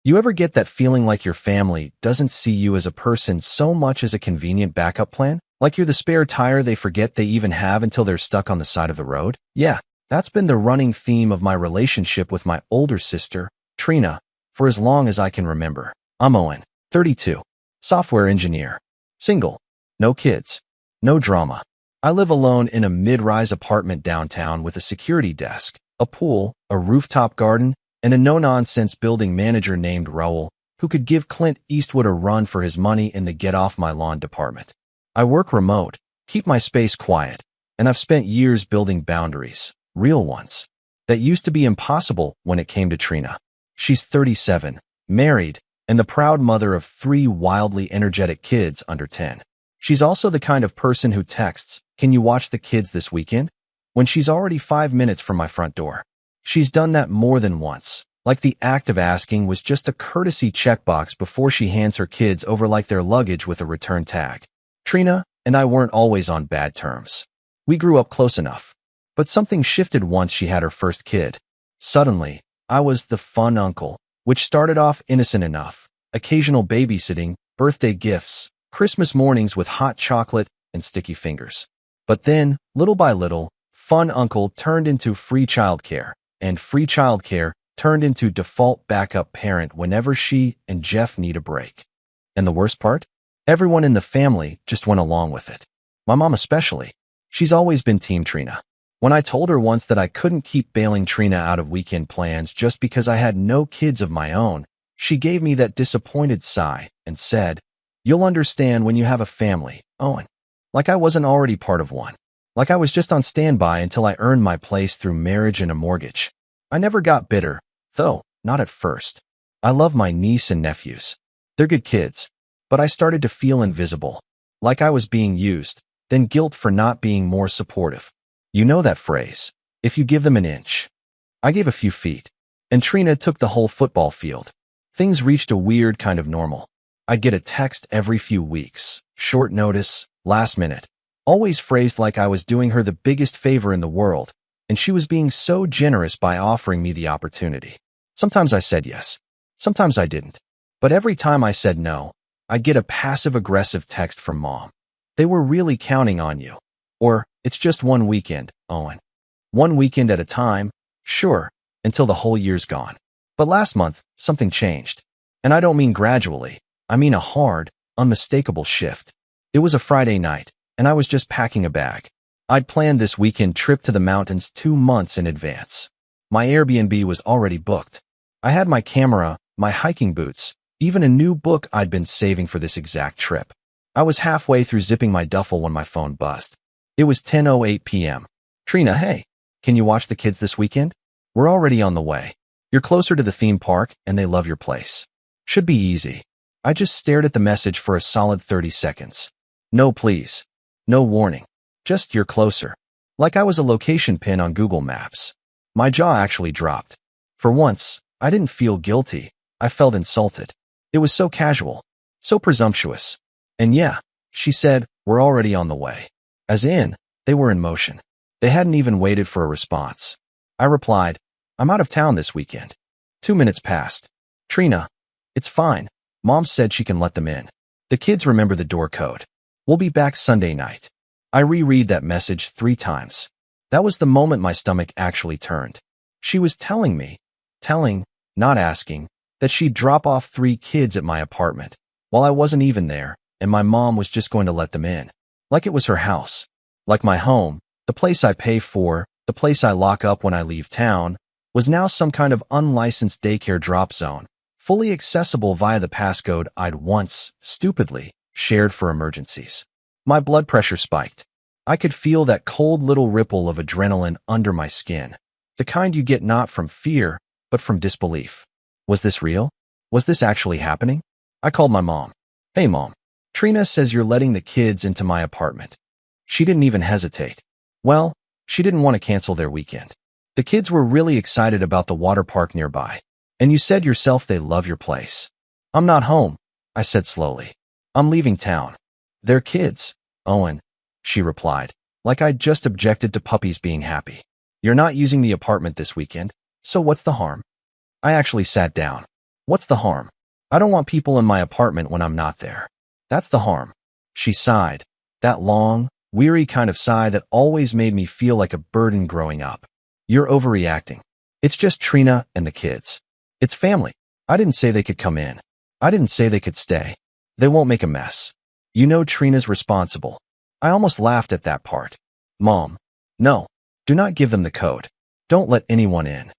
You ever get that feeling like your family doesn't see you as a person so much as a convenient backup plan? Like you're the spare tire they forget they even have until they're stuck on the side of the road? Yeah, that's been the running theme of my relationship with my older sister, Trina, for as long as I can remember. I'm Owen, 32, software engineer, single, no kids, no drama. I live alone in a mid-rise apartment downtown with a security desk, a pool, a rooftop garden, and a no-nonsense building manager named Raul, who could give Clint Eastwood a run for his money in the get-off-my-lawn department. I work remote, keep my space quiet, and I've spent years building boundaries, real ones, that used to be impossible when it came to Trina. She's 37, married, and the proud mother of 3 wildly energetic kids under 10. She's also the kind of person who texts, "Can you watch the kids this weekend?" when she's already 5 minutes from my front door. She's done that more than once, like the act of asking was just a courtesy checkbox before she hands her kids over like their luggage with a return tag. Trina and I weren't always on bad terms. We grew up close enough. But something shifted once she had her first kid. Suddenly, I was the fun uncle, which started off innocent enough. Occasional babysitting, birthday gifts, Christmas mornings with hot chocolate and sticky fingers. But then, little by little, fun uncle turned into free childcare, and free childcare turned into default backup parent whenever she and Jeff need a break. And the worst part? Everyone in the family just went along with it. My mom especially. She's always been Team Trina. When I told her once that I couldn't keep bailing Trina out of weekend plans just because I had no kids of my own, she gave me that disappointed sigh and said, "You'll understand when you have a family, Owen." Like I wasn't already part of one. Like I was just on standby until I earned my place through marriage and a mortgage. I never got bitter, though, not at first. I love my niece and nephews. They're good kids. But I started to feel invisible. Like I was being used, then guilt for not being more supportive. You know that phrase, if you give them an inch. I gave a few feet, and Trina took the whole football field. Things reached a weird kind of normal. I'd get a text every few weeks, short notice, last minute, always phrased like I was doing her the biggest favor in the world, and she was being so generous by offering me the opportunity. Sometimes I said yes, sometimes I didn't. But every time I said no, I'd get a passive-aggressive text from Mom. "They were really counting on you." Or, "It's just one weekend, Owen." One weekend at a time, sure, until the whole year's gone. But last month, something changed. And I don't mean gradually. I mean a hard, unmistakable shift. It was a Friday night, and I was just packing a bag. I'd planned this weekend trip to the mountains 2 months in advance. My Airbnb was already booked. I had my camera, my hiking boots, even a new book I'd been saving for this exact trip. I was halfway through zipping my duffel when my phone buzzed. It was 10:08 p.m. "Trina, hey, can you watch the kids this weekend? We're already on the way. You're closer to the theme park, and they love your place. Should be easy." I just stared at the message for a solid 30 seconds. No please. No warning. Just "you're closer." Like I was a location pin on Google Maps. My jaw actually dropped. For once, I didn't feel guilty. I felt insulted. It was so casual, so presumptuous. And yeah, she said, "We're already on the way." As in, they were in motion. They hadn't even waited for a response. I replied, "I'm out of town this weekend." 2 minutes passed. "Trina, it's fine. Mom said she can let them in. The kids remember the door code. We'll be back Sunday night." I reread that message 3 times. That was the moment my stomach actually turned. She was telling me, not asking, that she'd drop off 3 kids at my apartment, while I wasn't even there, and my mom was just going to let them in. Like it was her house. Like my home, the place I pay for, the place I lock up when I leave town, was now some kind of unlicensed daycare drop zone, fully accessible via the passcode I'd once, stupidly, shared for emergencies. My blood pressure spiked. I could feel that cold little ripple of adrenaline under my skin, the kind you get not from fear, but from disbelief. Was this real? Was this actually happening? I called my mom. "Hey, Mom. Trina says you're letting the kids into my apartment." She didn't even hesitate. Well, she didn't want to cancel their weekend. The kids were really excited about the water park nearby. "And you said yourself they love your place." "I'm not home," I said slowly. "I'm leaving town." "They're kids, Owen," she replied, like I'd just objected to puppies being happy. "You're not using the apartment this weekend, so what's the harm?" I actually sat down. What's the harm? I don't want people in my apartment when I'm not there. That's the harm. She sighed, that long, weary kind of sigh that always made me feel like a burden growing up. You're overreacting. It's just Trina and the kids. It's family. I didn't say they could come in. I didn't say they could stay. They won't make a mess. You know Trina's responsible. I almost laughed at that part. Mom. No. Do not give them the code. Don't let anyone in.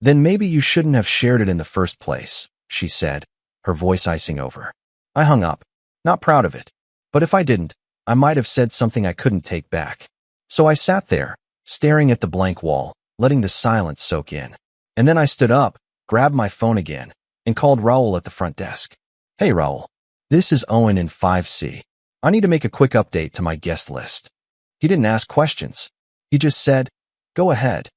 Then maybe you shouldn't have shared it in the first place, she said, her voice icing over. I hung up. Not proud of it. But if I didn't, I might have said something I couldn't take back. So I sat there, staring at the blank wall, letting the silence soak in. And then I stood up, grabbed my phone again, and called Raul at the front desk. Hey Raul, this is Owen in 5C. I need to make a quick update to my guest list. He didn't ask questions. He just said, go ahead.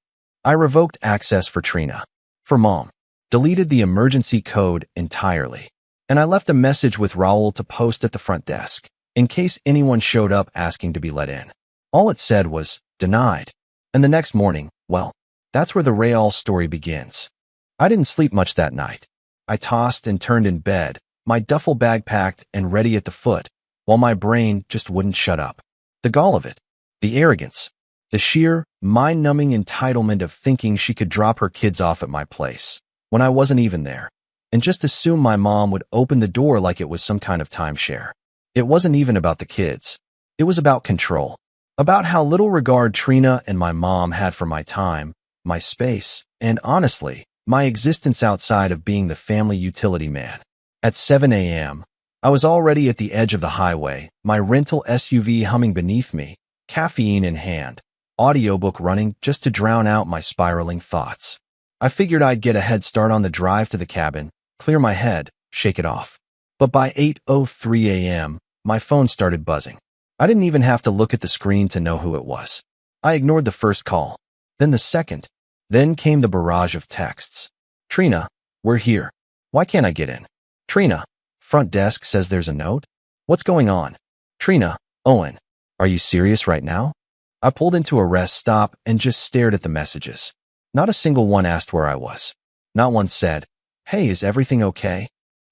I revoked access for Trina, for Mom, deleted the emergency code entirely, and I left a message with Raul to post at the front desk, in case anyone showed up asking to be let in. All it said was, denied. And the next morning, well, that's where the Raul story begins. I didn't sleep much that night. I tossed and turned in bed, my duffel bag packed and ready at the foot, while my brain just wouldn't shut up. The gall of it, the arrogance, the sheer, mind-numbing entitlement of thinking she could drop her kids off at my place, when I wasn't even there, and just assume my mom would open the door like it was some kind of timeshare. It wasn't even about the kids. It was about control, about how little regard Trina and my mom had for my time, my space, and honestly, my existence outside of being the family utility man. At 7 a.m., I was already at the edge of the highway, my rental SUV humming beneath me, caffeine in hand, audiobook running just to drown out my spiraling thoughts. I figured I'd get a head start on the drive to the cabin, clear my head, shake it off. But by 8:03 a.m., my phone started buzzing. I didn't even have to look at the screen to know who it was. I ignored the first call, then the second. Then came the barrage of texts. Trina, we're here. Why can't I get in? Trina, front desk says there's a note. What's going on? Trina, Owen, are you serious right now? I pulled into a rest stop and just stared at the messages. Not a single one asked where I was. Not one said, hey, is everything okay?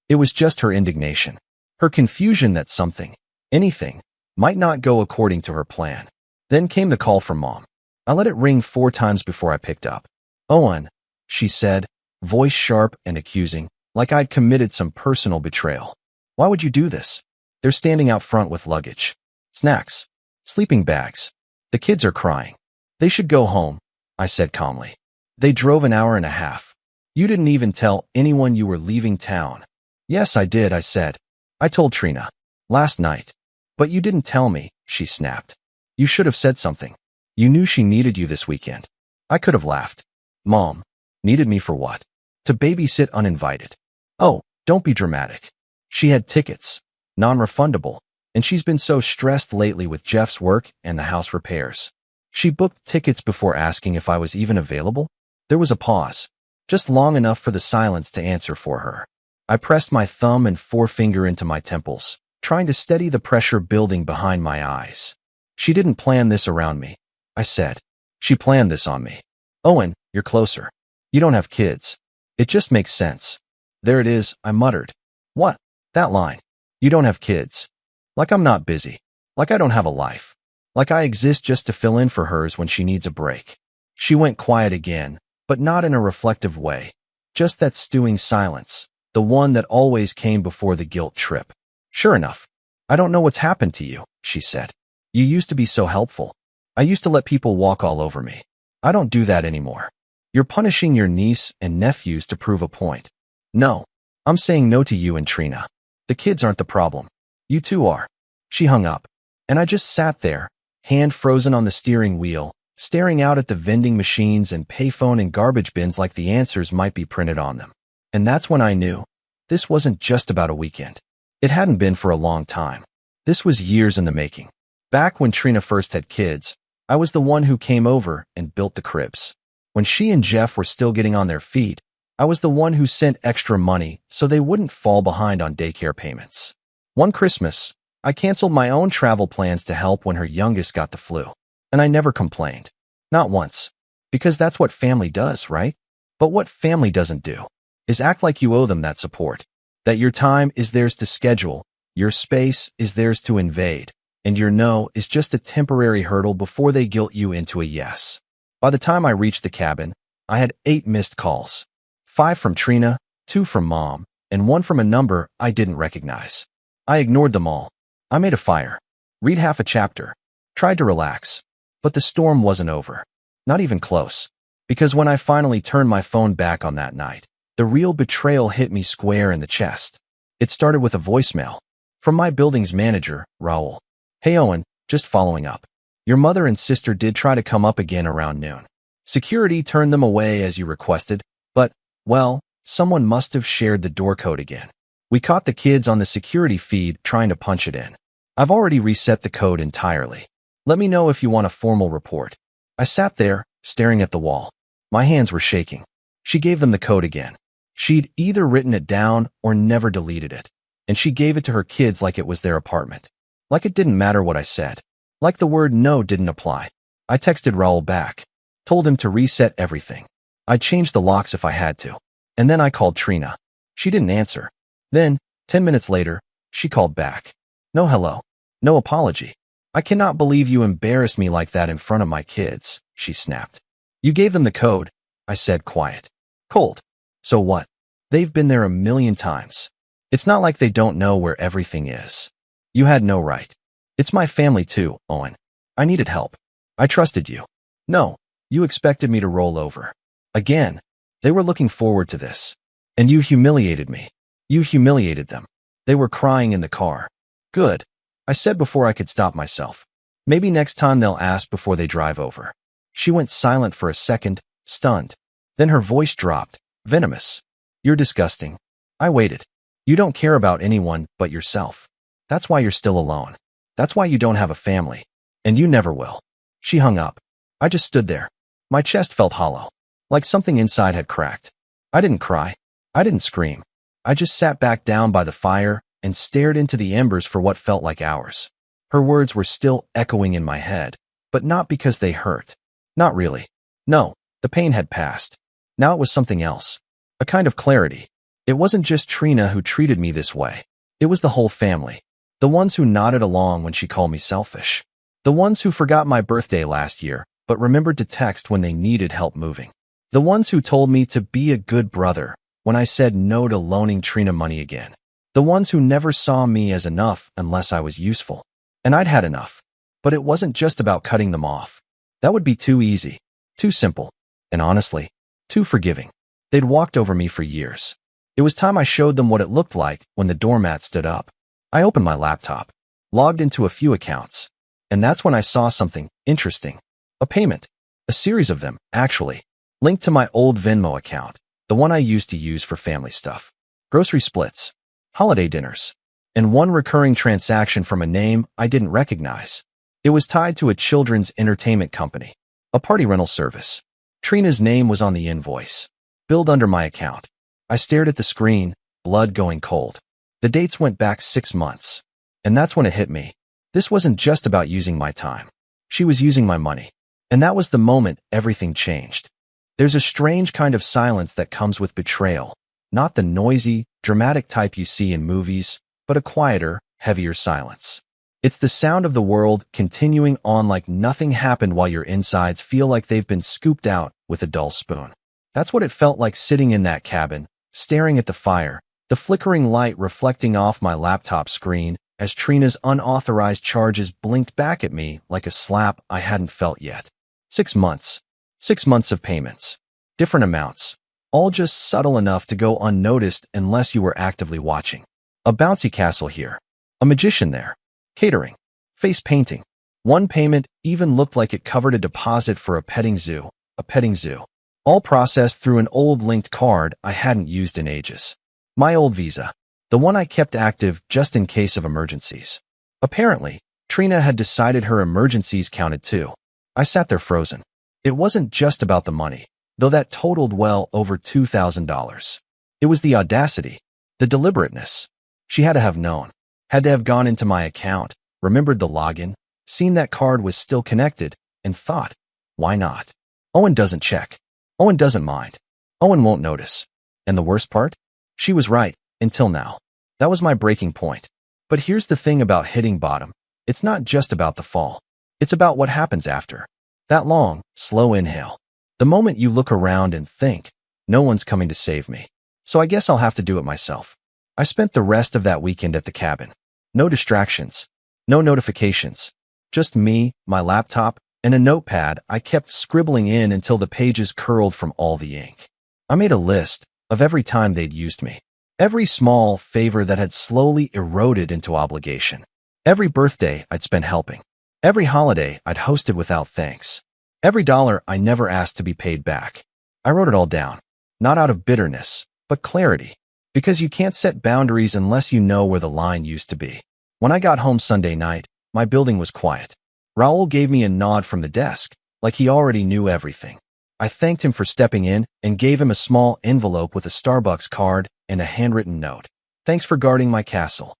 It was just her indignation, her confusion that something, anything, might not go according to her plan. Then came the call from Mom. I let it ring 4 times before I picked up. Owen, she said, voice sharp and accusing, like I'd committed some personal betrayal. Why would you do this? They're standing out front with luggage, snacks, sleeping bags. The kids are crying. They should go home, I said calmly. They drove an hour and a half. You didn't even tell anyone you were leaving town. Yes, I did, I said. I told Trina. Last night. But you didn't tell me, she snapped. You should have said something. You knew she needed you this weekend. I could have laughed. Mom, needed me for what? To babysit uninvited. Oh, don't be dramatic. She had tickets, non-refundable, and she's been so stressed lately with Jeff's work and the house repairs. She booked tickets before asking if I was even available. There was a pause, just long enough for the silence to answer for her. I pressed my thumb and forefinger into my temples, trying to steady the pressure building behind my eyes. She didn't plan this around me, I said. She planned this on me. Owen, you're closer. You don't have kids. It just makes sense. There it is, I muttered. What? That line. You don't have kids. Like I'm not busy. Like I don't have a life. Like I exist just to fill in for hers when she needs a break. She went quiet again, but not in a reflective way. Just that stewing silence, the one that always came before the guilt trip. Sure enough. I don't know what's happened to you, she said. You used to be so helpful. I used to let people walk all over me. I don't do that anymore. You're punishing your niece and nephews to prove a point. No, I'm saying no to you and Trina. The kids aren't the problem. You two are. She hung up, and I just sat there, hand frozen on the steering wheel, staring out at the vending machines and payphone and garbage bins like the answers might be printed on them. And that's when I knew this wasn't just about a weekend. It hadn't been for a long time. This was years in the making. Back when Trina first had kids, I was the one who came over and built the cribs. When she and Jeff were still getting on their feet, I was the one who sent extra money so they wouldn't fall behind on daycare payments. One Christmas, I canceled my own travel plans to help when her youngest got the flu. And I never complained. Not once. Because that's what family does, right? But what family doesn't do? is act like you owe them that support, that your time is theirs to schedule, your space is theirs to invade, and your no is just a temporary hurdle before they guilt you into a yes. By the time I reached the cabin, I had 8 missed calls. 5 from Trina, 2 from Mom, and 1 from a number I didn't recognize. I ignored them all. I made a fire, read half a chapter, tried to relax, but the storm wasn't over. Not even close. Because when I finally turned my phone back on that night, the real betrayal hit me square in the chest. It started with a voicemail from my building's manager, Raul. Hey Owen, just following up. Your mother and sister did try to come up again around noon. Security turned them away as you requested, but, well, someone must have shared the door code again. We caught the kids on the security feed trying to punch it in. I've already reset the code entirely. Let me know if you want a formal report. I sat there, staring at the wall. My hands were shaking. She gave them the code again. She'd either written it down or never deleted it. And she gave it to her kids like it was their apartment. Like it didn't matter what I said. Like the word no didn't apply. I texted Raul back. Told him to reset everything. I'd change the locks if I had to. And then I called Trina. She didn't answer. Then, 10 minutes later, she called back. No hello. No apology. I cannot believe you embarrassed me like that in front of my kids, she snapped. You gave them the code, I said quiet. Cold. So what? They've been there a million times. It's not like they don't know where everything is. You had no right. It's my family too, Owen. I needed help. I trusted you. No, you expected me to roll over. Again, they were looking forward to this. And you humiliated me. You humiliated them. They were crying in the car. Good. I said before I could stop myself. Maybe next time they'll ask before they drive over. She went silent for a second, stunned. Then her voice dropped, venomous. You're disgusting. I waited. You don't care about anyone but yourself. That's why you're still alone. That's why you don't have a family. And you never will. She hung up. I just stood there. My chest felt hollow. Like something inside had cracked. I didn't cry. I didn't scream. I just sat back down by the fire and stared into the embers for what felt like hours. Her words were still echoing in my head, but not because they hurt. Not really. No, the pain had passed. Now it was something else. A kind of clarity. It wasn't just Trina who treated me this way. It was the whole family. The ones who nodded along when she called me selfish. The ones who forgot my birthday last year, but remembered to text when they needed help moving. The ones who told me to be a good brother when I said no to loaning Trina money again. The ones who never saw me as enough unless I was useful. And I'd had enough. But it wasn't just about cutting them off. That would be too easy, too simple, and honestly, too forgiving. They'd walked over me for years. It was time I showed them what it looked like when the doormat stood up. I opened my laptop, logged into a few accounts, and that's when I saw something interesting. A payment. A series of them, actually, linked to my old Venmo account, the one I used to use for family stuff. Grocery splits, holiday dinners, and one recurring transaction from a name I didn't recognize. It was tied to a children's entertainment company, a party rental service. Trina's name was on the invoice, billed under my account. I stared at the screen, blood going cold. The dates went back 6 months. And that's when it hit me. This wasn't just about using my time. She was using my money. And that was the moment everything changed. There's a strange kind of silence that comes with betrayal. Not the noisy, dramatic type you see in movies, but a quieter, heavier silence. It's the sound of the world continuing on like nothing happened while your insides feel like they've been scooped out with a dull spoon. That's what it felt like sitting in that cabin, staring at the fire, the flickering light reflecting off my laptop screen as Trina's unauthorized charges blinked back at me like a slap I hadn't felt yet. 6 months. 6 months of payments. Different amounts. All just subtle enough to go unnoticed unless you were actively watching. A bouncy castle here. A magician there. Catering. Face painting. One payment even looked like it covered a deposit for a petting zoo. A petting zoo. All processed through an old linked card I hadn't used in ages. My old Visa. The one I kept active just in case of emergencies. Apparently, Trina had decided her emergencies counted too. I sat there frozen. It wasn't just about the money, though that totaled well over $2,000. It was the audacity, the deliberateness. She had to have known, had to have gone into my account, remembered the login, seen that card was still connected, and thought, why not? Owen doesn't check. Owen doesn't mind. Owen won't notice. And the worst part? She was right, until now. That was my breaking point. But here's the thing about hitting bottom. It's not just about the fall. It's about what happens after. That long, slow inhale. The moment you look around and think, no one's coming to save me. So I guess I'll have to do it myself. I spent the rest of that weekend at the cabin. No distractions. No notifications. Just me, my laptop, and a notepad I kept scribbling in until the pages curled from all the ink. I made a list of every time they'd used me. Every small favor that had slowly eroded into obligation. Every birthday I'd spent helping. Every holiday I'd hosted without thanks. Every dollar I never asked to be paid back. I wrote it all down. Not out of bitterness, but clarity. Because you can't set boundaries unless you know where the line used to be. When I got home Sunday night, my building was quiet. Raul gave me a nod from the desk, like he already knew everything. I thanked him for stepping in and gave him a small envelope with a Starbucks card and a handwritten note. Thanks for guarding my castle.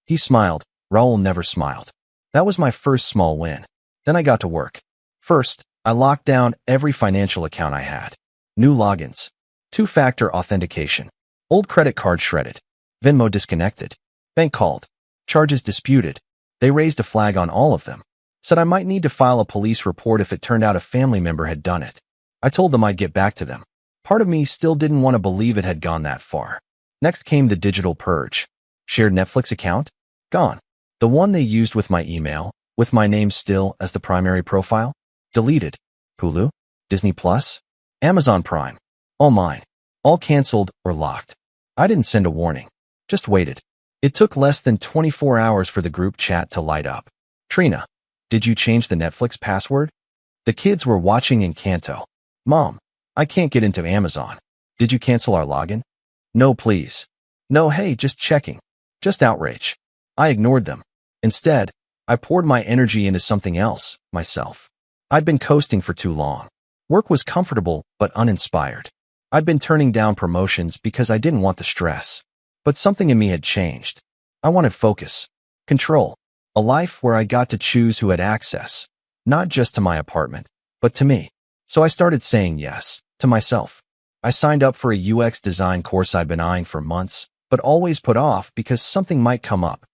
He smiled. Raul never smiled. That was my first small win. Then I got to work. First, I locked down every financial account I had. New logins. Two-factor authentication. Old credit card shredded. Venmo disconnected. Bank called. Charges disputed. They raised a flag on all of them. Said I might need to file a police report if it turned out a family member had done it. I told them I'd get back to them. Part of me still didn't want to believe it had gone that far. Next came the digital purge. Shared Netflix account? Gone. The one they used with my email, with my name still as the primary profile? Deleted. Hulu? Disney Plus? Amazon Prime? All mine. All canceled or locked. I didn't send a warning. Just waited. It took less than 24 hours for the group chat to light up. Trina, did you change the Netflix password? The kids were watching Encanto. Mom, I can't get into Amazon. Did you cancel our login? No, please. No, hey, just checking. Just outrage. I ignored them. Instead, I poured my energy into something else, myself. I'd been coasting for too long. Work was comfortable but uninspired. I'd been turning down promotions because I didn't want the stress. But something in me had changed. I wanted focus, control, a life where I got to choose who had access, not just to my apartment, but to me. So I started saying yes, to myself. I signed up for a UX design course I'd been eyeing for months, but always put off because something might come up.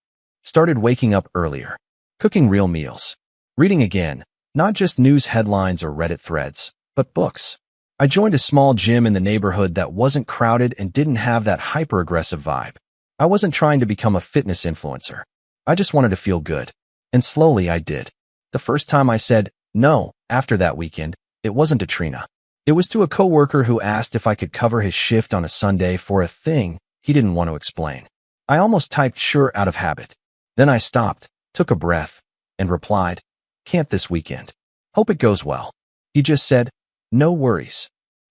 Started waking up earlier, cooking real meals, reading again, not just news headlines or Reddit threads, but books. I joined a small gym in the neighborhood that wasn't crowded and didn't have that hyper-aggressive vibe. I wasn't trying to become a fitness influencer. I just wanted to feel good. And slowly I did. The first time I said no after that weekend, it wasn't to Trina. It was to a coworker who asked if I could cover his shift on a Sunday for a thing he didn't want to explain. I almost typed sure out of habit. Then I stopped, took a breath, and replied, can't this weekend. Hope it goes well. He just said, no worries.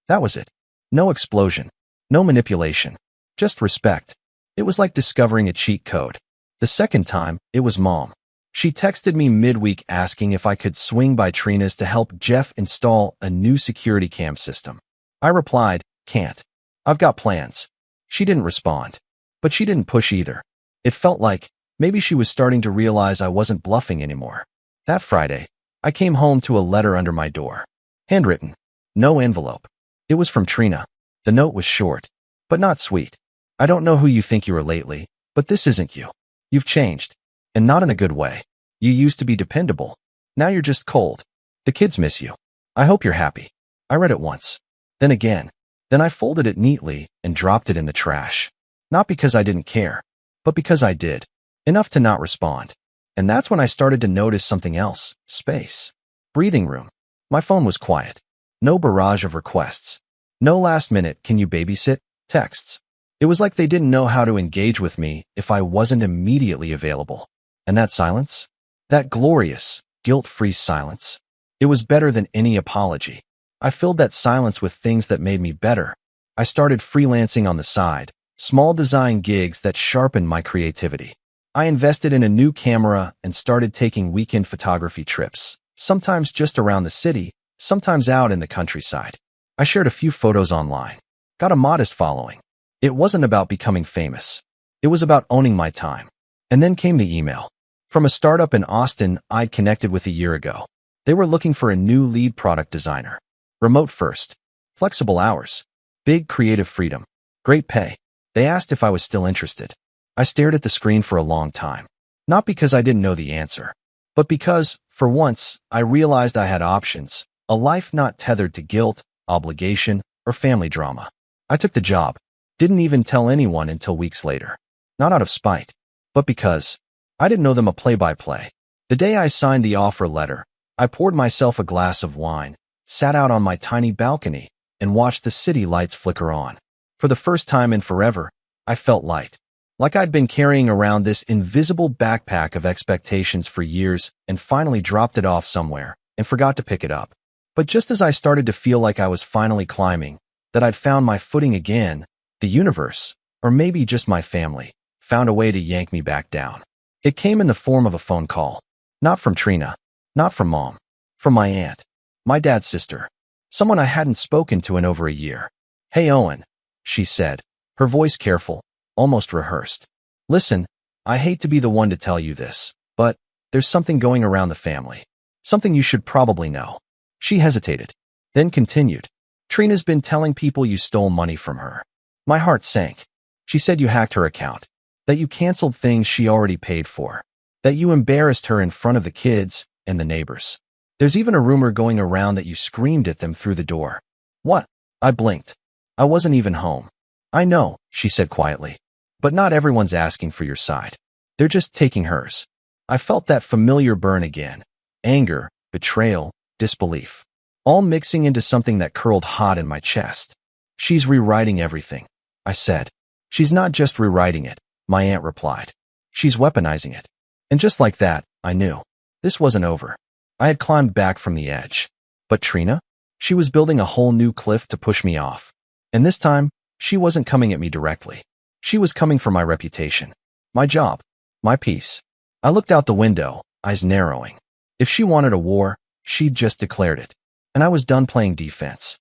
That was it. No explosion. No manipulation. Just respect. It was like discovering a cheat code. The second time, it was Mom. She texted me midweek asking if I could swing by Trina's to help Jeff install a new security cam system. I replied, can't. I've got plans. She didn't respond. But she didn't push either. It felt like maybe she was starting to realize I wasn't bluffing anymore. That Friday, I came home to a letter under my door. Handwritten. No envelope. It was from Trina. The note was short, but not sweet. I don't know who you think you are lately, but this isn't you. You've changed. And not in a good way. You used to be dependable. Now you're just cold. The kids miss you. I hope you're happy. I read it once. Then again. Then I folded it neatly and dropped it in the trash. Not because I didn't care, but because I did. Enough to not respond. And that's when I started to notice something else. Space. Breathing room. My phone was quiet. No barrage of requests. No last minute, can you babysit? Texts. It was like they didn't know how to engage with me if I wasn't immediately available. And that silence? That glorious, guilt-free silence. It was better than any apology. I filled that silence with things that made me better. I started freelancing on the side, small design gigs that sharpened my creativity. I invested in a new camera and started taking weekend photography trips, sometimes just around the city, sometimes out in the countryside. I shared a few photos online, got a modest following. It wasn't about becoming famous. It was about owning my time. And then came the email. From a startup in Austin I'd connected with a year ago. They were looking for a new lead product designer. Remote first. Flexible hours. Big creative freedom. Great pay. They asked if I was still interested. I stared at the screen for a long time. Not because I didn't know the answer, but because, for once, I realized I had options, a life not tethered to guilt, obligation, or family drama. I took the job. Didn't even tell anyone until weeks later. Not out of spite, but because I didn't know them a play-by-play. The day I signed the offer letter, I poured myself a glass of wine, sat out on my tiny balcony, and watched the city lights flicker on. For the first time in forever, I felt light. Like I'd been carrying around this invisible backpack of expectations for years and finally dropped it off somewhere and forgot to pick it up. But just as I started to feel like I was finally climbing, that I'd found my footing again, the universe, or maybe just my family, found a way to yank me back down. It came in the form of a phone call. Not from Trina. Not from Mom. From my aunt. My dad's sister. Someone I hadn't spoken to in over a year. "Hey, Owen," she said, her voice careful, almost rehearsed. "Listen, I hate to be the one to tell you this, but there's something going around the family. Something you should probably know." She hesitated, then continued. "Trina's been telling people you stole money from her." My heart sank. She said you hacked her account, that you canceled things she already paid for, that you embarrassed her in front of the kids and the neighbors. There's even a rumor going around that you screamed at them through the door. What? I blinked. I wasn't even home. "I know," she said quietly, "but not everyone's asking for your side. They're just taking hers." I felt that familiar burn again. Anger, betrayal, disbelief. All mixing into something that curled hot in my chest. "She's rewriting everything," I said. "She's not just rewriting it," my aunt replied. "She's weaponizing it." And just like that, I knew. This wasn't over. I had climbed back from the edge. But Trina? She was building a whole new cliff to push me off. And this time, she wasn't coming at me directly. She was coming for my reputation, my job, my peace. I looked out the window, eyes narrowing. If she wanted a war, she'd just declared it. And I was done playing defense.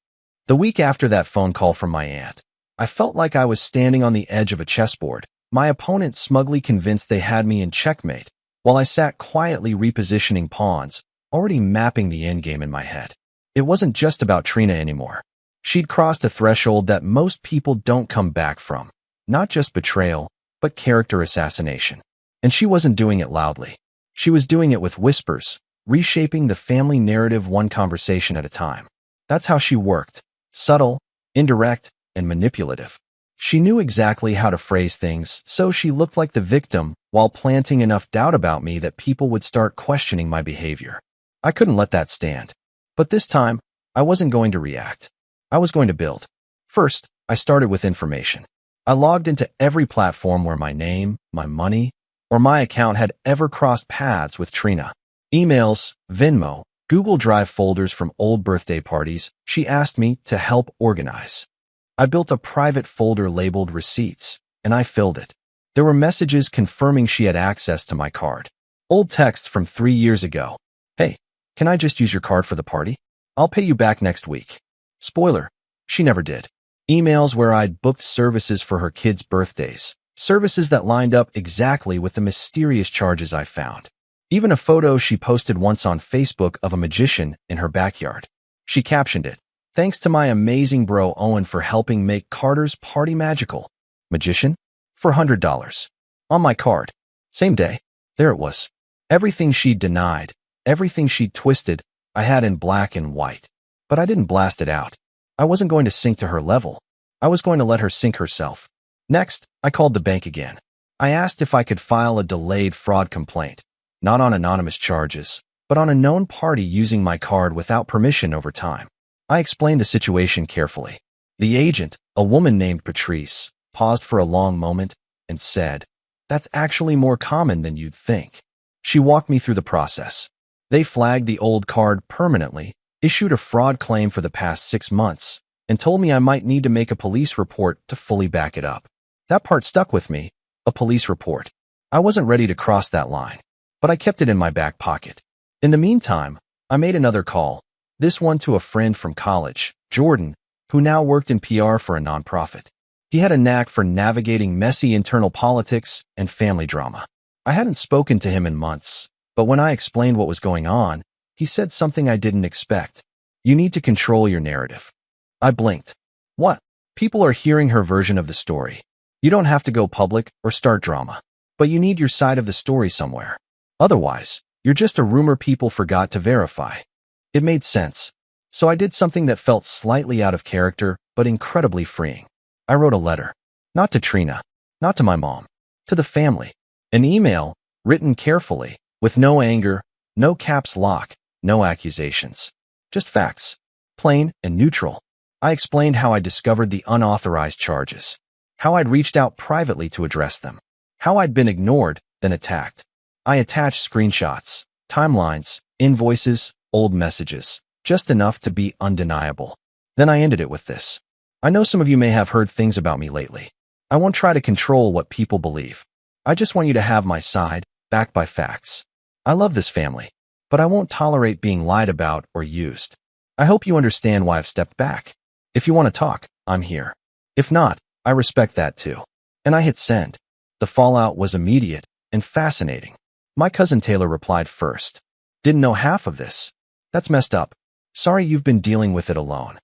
The week after that phone call from my aunt, I felt like I was standing on the edge of a chessboard, my opponent smugly convinced they had me in checkmate, while I sat quietly repositioning pawns, already mapping the endgame in my head. It wasn't just about Trina anymore. She'd crossed a threshold that most people don't come back from. Not just betrayal, but character assassination. And she wasn't doing it loudly. She was doing it with whispers, reshaping the family narrative one conversation at a time. That's how she worked. Subtle, indirect, and manipulative. She knew exactly how to phrase things, so she looked like the victim while planting enough doubt about me that people would start questioning my behavior. I couldn't let that stand. But this time, I wasn't going to react. I was going to build. First, I started with information. I logged into every platform where my name, my money, or my account had ever crossed paths with Trina. Emails, Venmo, Google Drive folders from old birthday parties she asked me to help organize. I built a private folder labeled Receipts, and I filled it. There were messages confirming she had access to my card. Old texts from 3 years ago. "Hey, can I just use your card for the party? I'll pay you back next week." Spoiler, she never did. Emails where I'd booked services for her kids' birthdays. Services that lined up exactly with the mysterious charges I found. Even a photo she posted once on Facebook of a magician in her backyard. She captioned it, "Thanks to my amazing bro Owen for helping make Carter's party magical." Magician? For $100. On my card. Same day. There it was. Everything she'd denied, everything she'd twisted, I had in black and white. But I didn't blast it out. I wasn't going to sink to her level. I was going to let her sink herself. Next, I called the bank again. I asked if I could file a delayed fraud complaint, not on anonymous charges, but on a known party using my card without permission over time. I explained the situation carefully. The agent, a woman named Patrice, paused for a long moment and said, "That's actually more common than you'd think." She walked me through the process. They flagged the old card permanently, issued a fraud claim for the past 6 months, and told me I might need to make a police report to fully back it up. That part stuck with me, a police report. I wasn't ready to cross that line, but I kept it in my back pocket. In the meantime, I made another call, this one to a friend from college, Jordan, who now worked in PR for a nonprofit. He had a knack for navigating messy internal politics and family drama. I hadn't spoken to him in months, but when I explained what was going on, he said something I didn't expect. "You need to control your narrative." I blinked. "What?" People are hearing her version of the story. You don't have to go public or start drama, but you need your side of the story somewhere. Otherwise, you're just a rumor people forgot to verify. It made sense. So I did something that felt slightly out of character, but incredibly freeing. I wrote a letter. Not to Trina, not to my mom, to the family. An email, written carefully, with no anger, no caps lock, no accusations. Just facts. Plain and neutral. I explained how I discovered the unauthorized charges, how I'd reached out privately to address them, how I'd been ignored, then attacked. I attached screenshots, timelines, invoices, old messages, just enough to be undeniable. Then I ended it with this. I know some of you may have heard things about me lately. I won't try to control what people believe. I just want you to have my side, backed by facts. I love this family, but I won't tolerate being lied about or used. I hope you understand why I've stepped back. If you want to talk, I'm here. If not, I respect that too. And I hit send. The fallout was immediate and fascinating. My cousin Taylor replied first. Didn't know half of this. That's messed up. Sorry you've been dealing with it alone.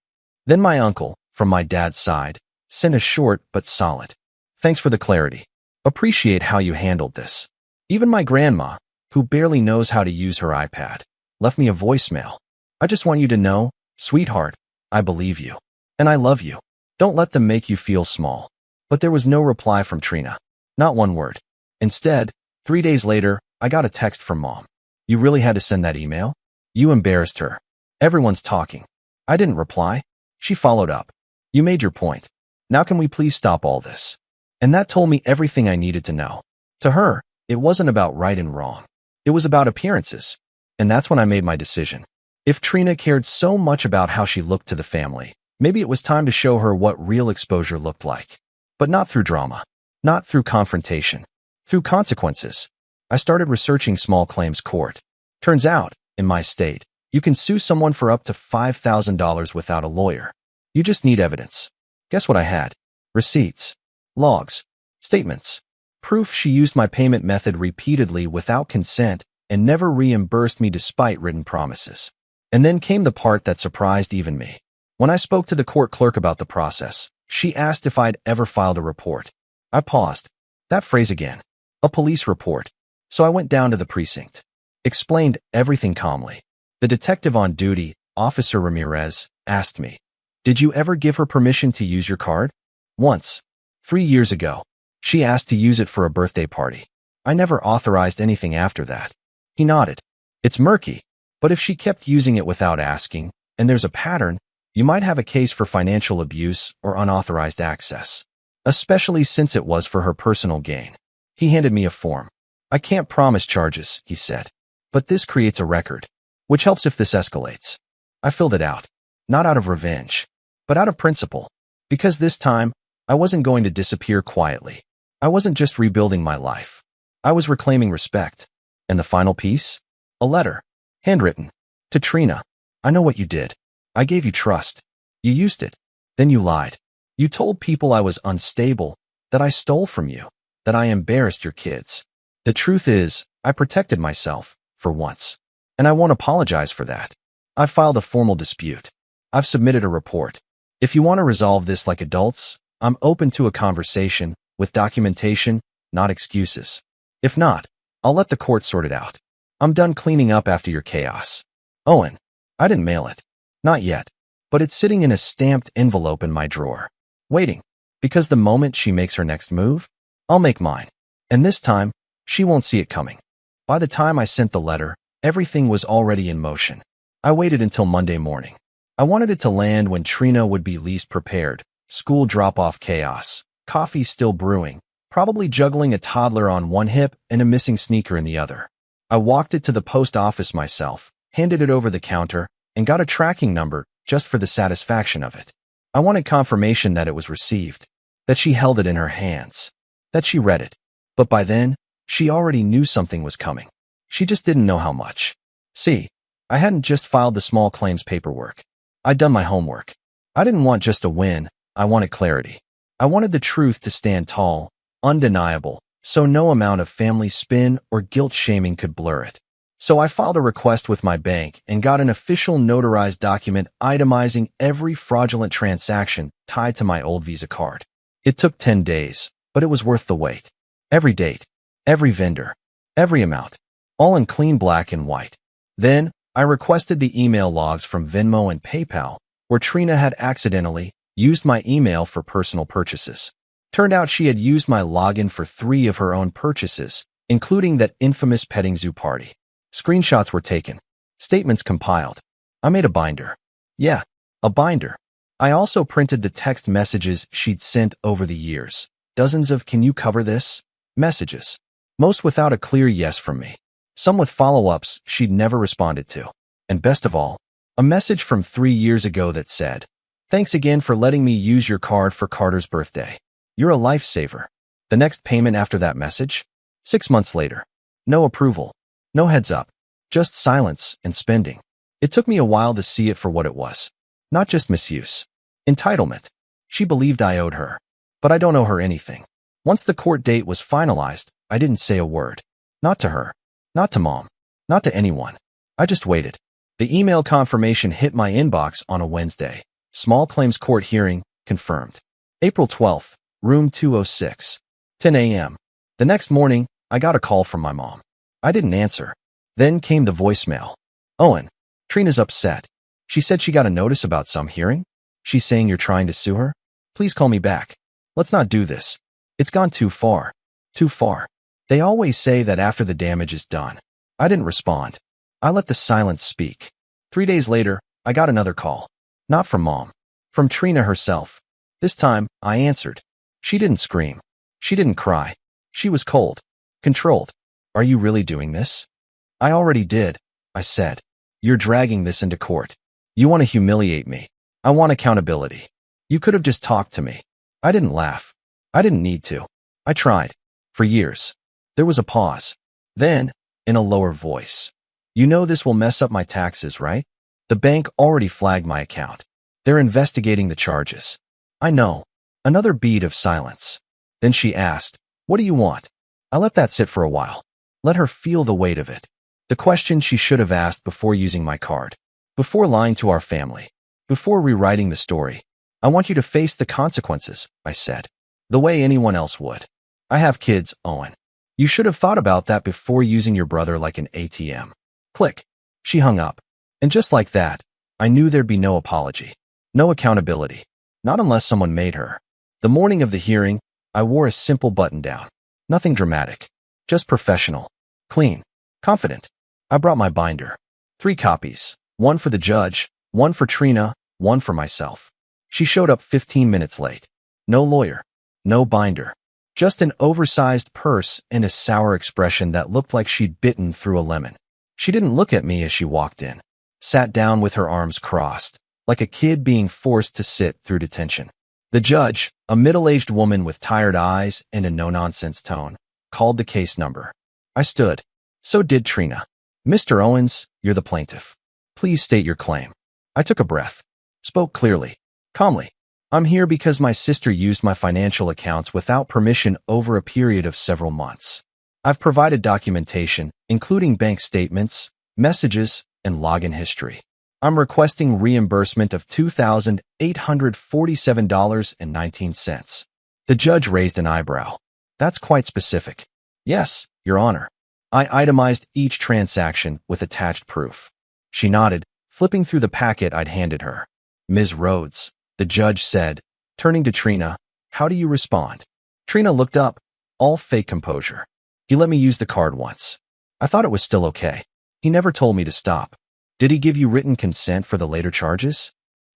Then my uncle, from my dad's side, sent a short but solid. Thanks for the clarity. Appreciate how you handled this. Even my grandma, who barely knows how to use her iPad, left me a voicemail. I just want you to know, sweetheart, I believe you. And I love you. Don't let them make you feel small. But there was no reply from Trina. Not one word. Instead, 3 days later, I got a text from Mom. You really had to send that email? You embarrassed her. Everyone's talking. I didn't reply. She followed up. You made your point. Now can we please stop all this? And that told me everything I needed to know. To her, it wasn't about right and wrong. It was about appearances. And that's when I made my decision. If Trina cared so much about how she looked to the family, maybe it was time to show her what real exposure looked like. But not through drama. Not through confrontation. Through consequences. I started researching small claims court. Turns out, in my state, you can sue someone for up to $5,000 without a lawyer. You just need evidence. Guess what I had? Receipts. Logs. Statements. Proof she used my payment method repeatedly without consent and never reimbursed me despite written promises. And then came the part that surprised even me. When I spoke to the court clerk about the process, she asked if I'd ever filed a report. I paused. That phrase again. A police report. So I went down to the precinct. Explained everything calmly. The detective on duty, Officer Ramirez, asked me, did you ever give her permission to use your card? Once. 3 years ago. She asked to use it for a birthday party. I never authorized anything after that. He nodded. It's murky, but if she kept using it without asking, and there's a pattern, you might have a case for financial abuse or unauthorized access. Especially since it was for her personal gain. He handed me a form. I can't promise charges, he said. But this creates a record, which helps if this escalates. I filled it out. Not out of revenge, but out of principle. Because this time, I wasn't going to disappear quietly. I wasn't just rebuilding my life. I was reclaiming respect. And the final piece? A letter. Handwritten. To Trina. I know what you did. I gave you trust. You used it. Then you lied. You told people I was unstable, that I stole from you, that I embarrassed your kids. The truth is, I protected myself, for once. And I won't apologize for that. I've filed a formal dispute. I've submitted a report. If you want to resolve this like adults, I'm open to a conversation, with documentation, not excuses. If not, I'll let the court sort it out. I'm done cleaning up after your chaos. Owen. I didn't mail it. Not yet. But it's sitting in a stamped envelope in my drawer. Waiting. Because the moment she makes her next move, I'll make mine. And this time, she won't see it coming. By the time I sent the letter, everything was already in motion. I waited until Monday morning. I wanted it to land when Trina would be least prepared. School drop-off chaos. Coffee still brewing. Probably juggling a toddler on one hip and a missing sneaker in the other. I walked it to the post office myself, handed it over the counter, and got a tracking number just for the satisfaction of it. I wanted confirmation that it was received, that she held it in her hands, that she read it. But by then, she already knew something was coming. She just didn't know how much. See, I hadn't just filed the small claims paperwork. I'd done my homework. I didn't want just a win, I wanted clarity. I wanted the truth to stand tall, undeniable, so no amount of family spin or guilt-shaming could blur it. So I filed a request with my bank and got an official notarized document itemizing every fraudulent transaction tied to my old Visa card. It took 10 days, but it was worth the wait. Every date, every vendor, every amount, all in clean black and white. Then, I requested the email logs from Venmo and PayPal, where Trina had accidentally used my email for personal purchases. Turned out she had used my login for 3 of her own purchases, including that infamous petting zoo party. Screenshots were taken. Statements compiled. I made a binder. Yeah, a binder. I also printed the text messages she'd sent over the years. Dozens of "can you cover this?" messages. Most without a clear yes from me. Some with follow-ups she'd never responded to. And best of all, a message from 3 years ago that said, "Thanks again for letting me use your card for Carter's birthday. You're a lifesaver." The next payment after that message? 6 months later. No approval. No heads up. Just silence and spending. It took me a while to see it for what it was. Not just misuse. Entitlement. She believed I owed her. But I don't owe her anything. Once the court date was finalized, I didn't say a word. Not to her. Not to Mom. Not to anyone. I just waited. The email confirmation hit my inbox on a Wednesday. Small claims court hearing, confirmed. April 12th, room 206. 10 a.m. The next morning, I got a call from my mom. I didn't answer. Then came the voicemail. "Owen, Trina's upset. She said she got a notice about some hearing. She's saying you're trying to sue her. Please call me back. Let's not do this. It's gone too far. Too far." They always say that after the damage is done. I didn't respond. I let the silence speak. 3 days later, I got another call. Not from Mom. From Trina herself. This time, I answered. She didn't scream. She didn't cry. She was cold. Controlled. "Are you really doing this?" "I already did," I said. "You're dragging this into court. You want to humiliate me. I want accountability. You could have just talked to me." I didn't laugh. I didn't need to. I tried. For years. There was a pause. Then, in a lower voice. "You know this will mess up my taxes, right? The bank already flagged my account. They're investigating the charges." "I know." Another beat of silence. Then she asked, "What do you want?" I let that sit for a while. Let her feel the weight of it. The question she should have asked before using my card. Before lying to our family. Before rewriting the story. "I want you to face the consequences," I said. "The way anyone else would. I have kids, Owen. You should have thought about that before using your brother like an ATM." Click. She hung up. And just like that, I knew there'd be no apology. No accountability. Not unless someone made her. The morning of the hearing, I wore a simple button-down. Nothing dramatic. Just professional. Clean. Confident. I brought my binder. 3 copies. One for the judge, one for Trina, one for myself. She showed up 15 minutes late. No lawyer. No binder. Just an oversized purse and a sour expression that looked like she'd bitten through a lemon. She didn't look at me as she walked in. Sat down with her arms crossed, like a kid being forced to sit through detention. The judge, a middle-aged woman with tired eyes and a no-nonsense tone, called the case number. I stood. So did Trina. "Mr. Owens, you're the plaintiff. Please state your claim." I took a breath. Spoke clearly. Calmly. "I'm here because my sister used my financial accounts without permission over a period of several months. I've provided documentation, including bank statements, messages, and login history. I'm requesting reimbursement of $2,847.19. The judge raised an eyebrow. "That's quite specific." "Yes, Your Honor." I itemized each transaction with attached proof. She nodded, flipping through the packet I'd handed her. "Ms. Rhodes," the judge said, turning to Trina, "how do you respond?" Trina looked up, all fake composure. "He let me use the card once. I thought it was still okay. He never told me to stop." "Did he give you written consent for the later charges?"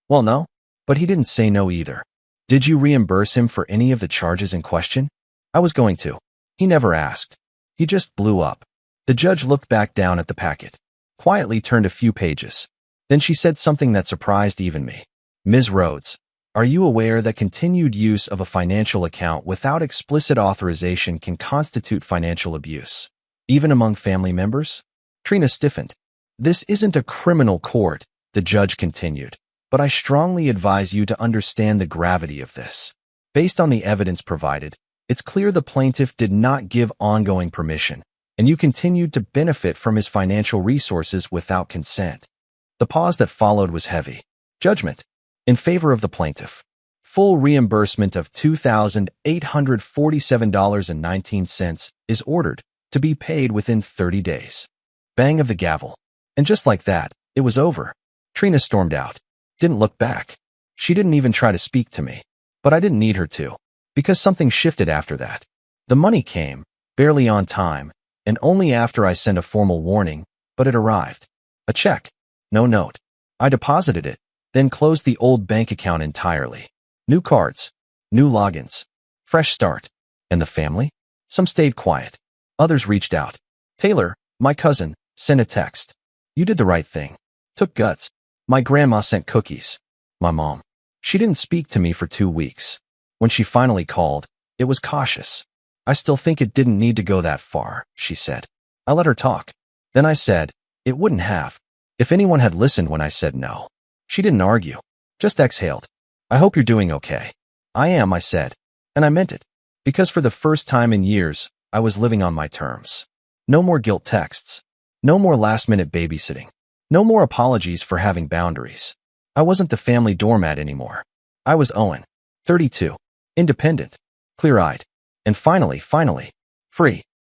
"Well, no. But he didn't say no either." "Did you reimburse him for any of the charges in question?" "I was going to. He never asked. He just blew up." The judge looked back down at the packet, quietly turned a few pages. Then she said something that surprised even me. "Ms. Rhodes, are you aware that continued use of a financial account without explicit authorization can constitute financial abuse, even among family members?" Trina stiffened. "This isn't a criminal court," the judge continued, "but I strongly advise you to understand the gravity of this. Based on the evidence provided, it's clear the plaintiff did not give ongoing permission, and you continued to benefit from his financial resources without consent. The pause that followed was heavy. Judgment. In favor of the plaintiff. Full reimbursement of $2,847.19 is ordered to be paid within 30 days. Bang of the gavel. And just like that, it was over. Trina stormed out. Didn't look back. She didn't even try to speak to me. But I didn't need her to. Because something shifted after that. The money came, barely on time, and only after I sent a formal warning, but it arrived. A check. No note. I deposited it, then closed the old bank account entirely. New cards. New logins. Fresh start. And the family? Some stayed quiet. Others reached out. Taylor, my cousin, sent a text. You did the right thing. Took guts. My grandma sent cookies. My mom. She didn't speak to me for 2 weeks. When she finally called, it was cautious. I still think it didn't need to go that far, she said. I let her talk. Then I said, it wouldn't have. If anyone had listened when I said no. She didn't argue. Just exhaled. I hope you're doing okay. I am, I said. And I meant it. Because for the first time in years, I was living on my terms. No more guilt texts. No more last-minute babysitting. No more apologies for having boundaries. I wasn't the family doormat anymore. I was Owen, 32, independent, clear-eyed, and finally, free.